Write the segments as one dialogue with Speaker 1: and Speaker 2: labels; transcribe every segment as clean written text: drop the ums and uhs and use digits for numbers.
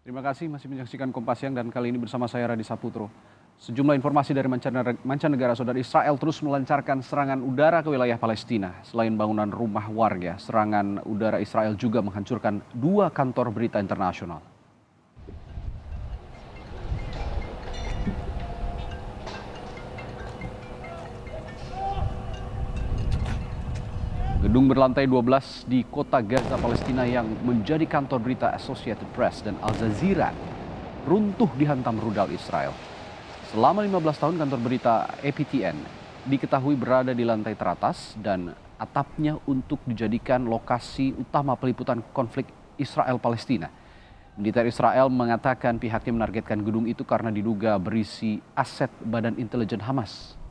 Speaker 1: Terima kasih masih menyaksikan Kompas Siang dan kali ini bersama saya Radi Saputro. Sejumlah informasi dari mancanegara, saudara. Israel terus melancarkan serangan udara ke wilayah Palestina. Selain bangunan rumah warga, serangan udara Israel juga menghancurkan 2 kantor berita internasional. Gedung berlantai 12 di kota Gaza, Palestina yang menjadi kantor berita Associated Press dan Al Jazeera runtuh dihantam rudal Israel. Selama 15 tahun kantor berita APTN diketahui berada di lantai teratas dan atapnya untuk dijadikan lokasi utama peliputan konflik Israel-Palestina. Militer Israel mengatakan pihaknya menargetkan gedung itu karena diduga berisi aset Badan Intelijen Hamas.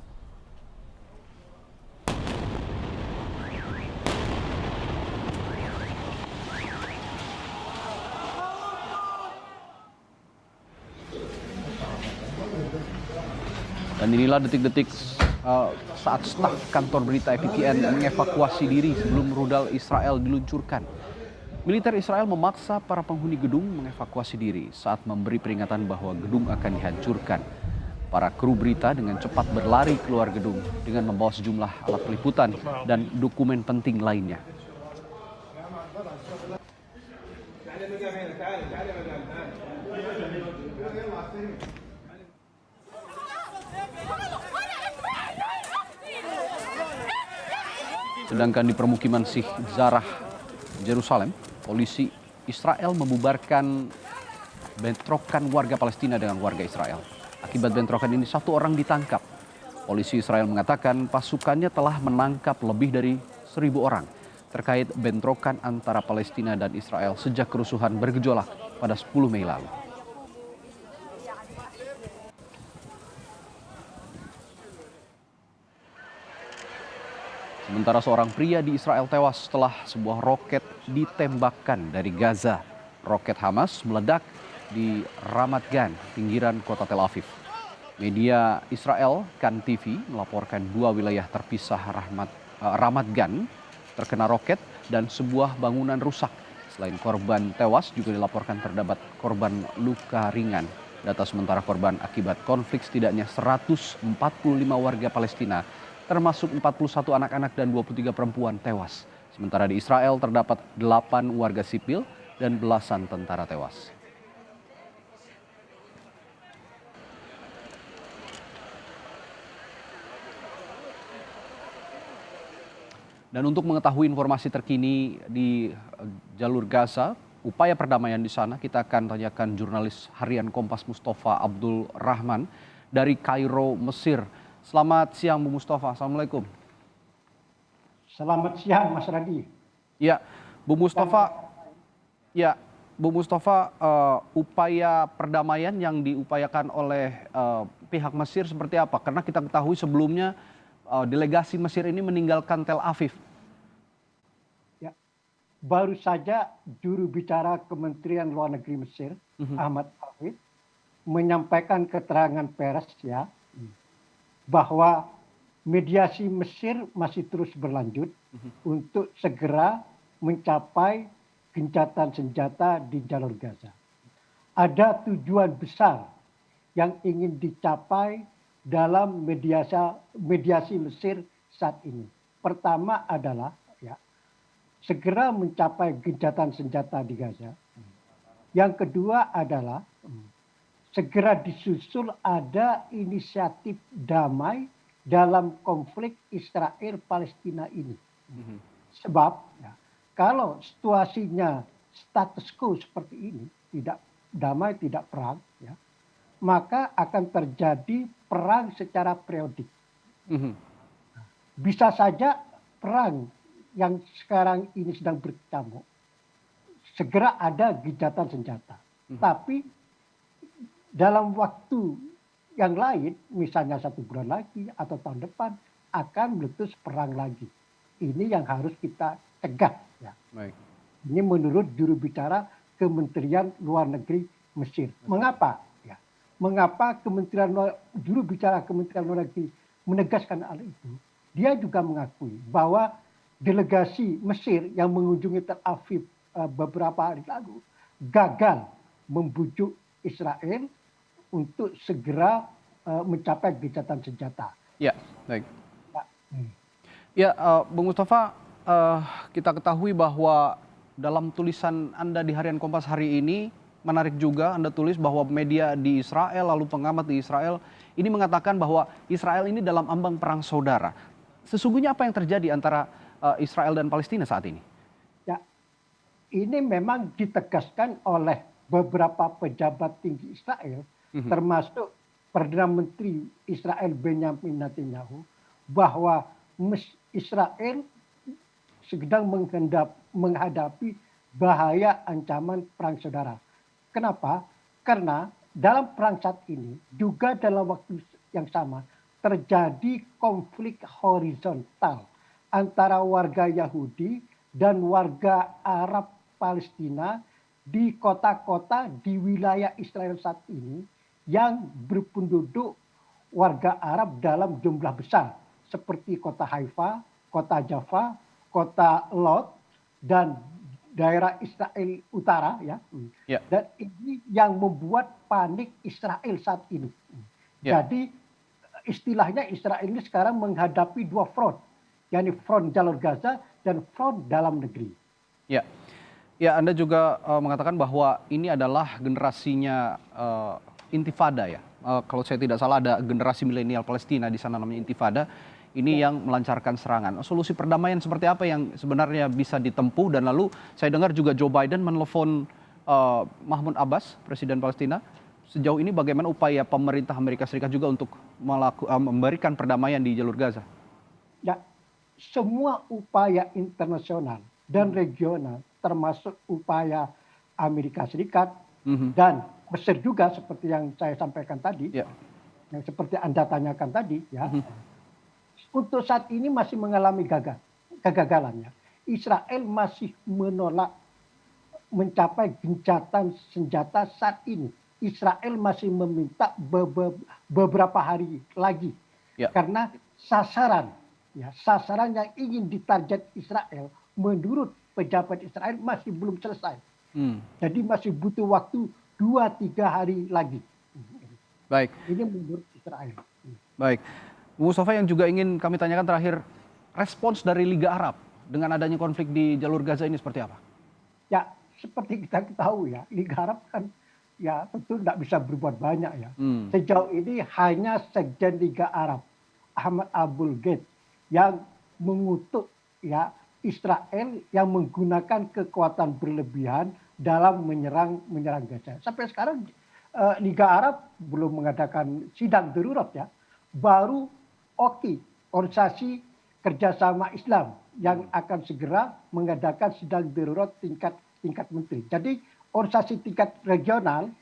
Speaker 1: Dan inilah detik-detik saat staf kantor berita APTN mengevakuasi diri sebelum rudal Israel diluncurkan. Militer Israel memaksa para penghuni gedung mengevakuasi diri saat memberi peringatan bahwa gedung akan dihancurkan. Para kru berita dengan cepat berlari keluar gedung dengan membawa sejumlah alat peliputan dan dokumen penting lainnya. Sedangkan di permukiman Sheikh Jarrah, Yerusalem, polisi Israel membubarkan bentrokan warga Palestina dengan warga Israel. Akibat bentrokan ini 1 orang ditangkap. Polisi Israel mengatakan pasukannya telah menangkap lebih dari 1.000 orang terkait bentrokan antara Palestina dan Israel sejak kerusuhan bergejolak pada 10 Mei lalu. Sementara seorang pria di Israel tewas setelah sebuah roket ditembakkan dari Gaza. Roket Hamas meledak di Ramat Gan, pinggiran kota Tel Aviv. Media Israel, Kan TV, melaporkan 2 wilayah terpisah Ramat Gan terkena roket dan sebuah bangunan rusak. Selain korban tewas, juga dilaporkan terdapat korban luka ringan. Data sementara korban akibat konflik setidaknya 145 warga Palestina, termasuk 41 anak-anak dan 23 perempuan tewas. Sementara di Israel terdapat 8 warga sipil dan belasan tentara tewas. Dan untuk mengetahui informasi terkini di jalur Gaza, upaya perdamaian di sana, kita akan tanyakan jurnalis harian Kompas Mustafa Abdul Rahman dari Kairo, Mesir. Selamat siang Bu Mustafa, Assalamualaikum.
Speaker 2: Selamat siang Mas Radi.
Speaker 1: Ya, Bu Mustafa, upaya perdamaian yang diupayakan oleh pihak Mesir seperti apa? Karena kita ketahui sebelumnya delegasi Mesir ini meninggalkan Tel Aviv.
Speaker 2: Ya, baru saja juru bicara Kementerian Luar Negeri Mesir, Ahmad Hafid, menyampaikan keterangan pers bahwa mediasi Mesir masih terus berlanjut untuk segera mencapai gencatan senjata di jalur Gaza. Ada tujuan besar yang ingin dicapai dalam mediasi Mesir saat ini. Pertama adalah segera mencapai gencatan senjata di Gaza. Yang kedua adalah segera disusul ada inisiatif damai dalam konflik Israel-Palestina ini. Sebab kalau situasinya status quo seperti ini, tidak damai, tidak perang, maka akan terjadi perang secara periodik. Bisa saja perang yang sekarang ini sedang berkecamuk, segera ada gencatan senjata. Tapi dalam waktu yang lain, misalnya 1 bulan lagi atau tahun depan, akan meletus perang lagi. Ini yang harus kita cegah. Baik. Ini menurut juru bicara Kementerian Luar Negeri Mesir. Mengapa? Mengapa juru bicara Kementerian Luar Negeri menegaskan hal itu? Dia juga mengakui bahwa delegasi Mesir yang mengunjungi Tel Aviv beberapa hari lalu gagal membujuk Israel untuk segera mencapai gencatan senjata.
Speaker 1: Ya, baik.
Speaker 2: Ya.
Speaker 1: Ya, Bung Mustafa, kita ketahui bahwa dalam tulisan Anda di Harian Kompas hari ini, menarik juga Anda tulis bahwa media di Israel, lalu pengamat di Israel, ini mengatakan bahwa Israel ini dalam ambang perang saudara. Sesungguhnya apa yang terjadi antara Israel dan Palestina saat ini?
Speaker 2: Ya, ini memang ditegaskan oleh beberapa pejabat tinggi Israel, termasuk Perdana Menteri Israel Benjamin Netanyahu, bahwa Israel sedang menghadapi bahaya ancaman perang saudara. Kenapa? Karena dalam perang saat ini juga dalam waktu yang sama terjadi konflik horizontal antara warga Yahudi dan warga Arab Palestina di kota-kota di wilayah Israel saat ini yang berpenduduk warga Arab dalam jumlah besar seperti kota Haifa, kota Jaffa, kota Lod, dan daerah Israel Utara, ya. Dan ini yang membuat panik Israel saat ini. Jadi istilahnya Israel ini sekarang menghadapi dua front, yakni front jalur Gaza dan front dalam negeri.
Speaker 1: Ya, ya, Anda juga mengatakan bahwa ini adalah generasinya Intifada, ya. Kalau saya tidak salah ada generasi milenial Palestina di sana namanya Intifada. Ini yang melancarkan serangan. Solusi perdamaian seperti apa yang sebenarnya bisa ditempuh? Dan lalu saya dengar juga Joe Biden menelpon Mahmud Abbas, Presiden Palestina. Sejauh ini bagaimana upaya pemerintah Amerika Serikat juga untuk memberikan perdamaian di jalur Gaza?
Speaker 2: Ya, semua upaya internasional dan regional, termasuk upaya Amerika Serikat dan Mesir juga seperti yang saya sampaikan tadi, yang seperti Anda tanyakan tadi, ya. Untuk saat ini masih mengalami kegagalan, ya. Israel masih menolak mencapai gencatan senjata saat ini. Israel masih meminta beberapa hari lagi, karena sasaran yang ingin ditarget Israel menurut pejabat Israel masih belum selesai. Jadi masih butuh waktu 2-3 hari lagi.
Speaker 1: Baik.
Speaker 2: Ini menurut Israel.
Speaker 1: Baik. Mustafa, yang juga ingin kami tanyakan terakhir, respons dari Liga Arab dengan adanya konflik di jalur Gaza ini seperti apa?
Speaker 2: Ya, seperti kita ketahui, ya, Liga Arab kan ya tentu tidak bisa berbuat banyak, ya. Sejauh ini hanya Sekjen Liga Arab Ahmad Abul Gheit yang mengutuk, ya, Israel yang menggunakan kekuatan berlebihan dalam menyerang Gaza. Sampai sekarang Liga Arab belum mengadakan sidang darurat, ya. Baru OKI, Organisasi Kerjasama Islam, yang akan segera mengadakan sidang darurat tingkat menteri. Jadi organisasi tingkat regional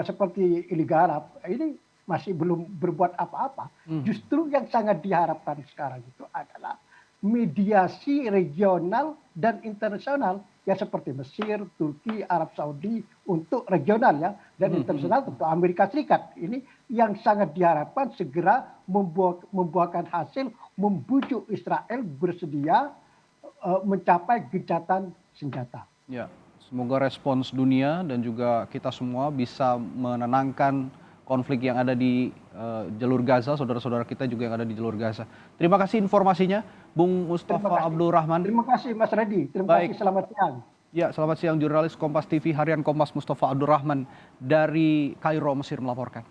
Speaker 2: seperti Liga Arab ini masih belum berbuat apa-apa. Justru yang sangat diharapkan sekarang itu adalah mediasi regional dan internasional, ya, seperti Mesir, Turki, Arab Saudi untuk regional, ya, dan internasional tentu Amerika Serikat. Ini yang sangat diharapkan segera membuahkan hasil, membujuk Israel bersedia mencapai gencatan senjata.
Speaker 1: Ya, semoga respons dunia dan juga kita semua bisa menenangkan konflik yang ada di jalur Gaza, saudara-saudara kita juga yang ada di jalur Gaza. Terima kasih informasinya, Bung Mustafa Abdul Rahman.
Speaker 2: Terima kasih, Mas Reddy. Terima kasih, selamat siang.
Speaker 1: Ya, selamat siang, jurnalis Kompas TV Harian Kompas Mustafa Abdul Rahman dari Kairo, Mesir melaporkan.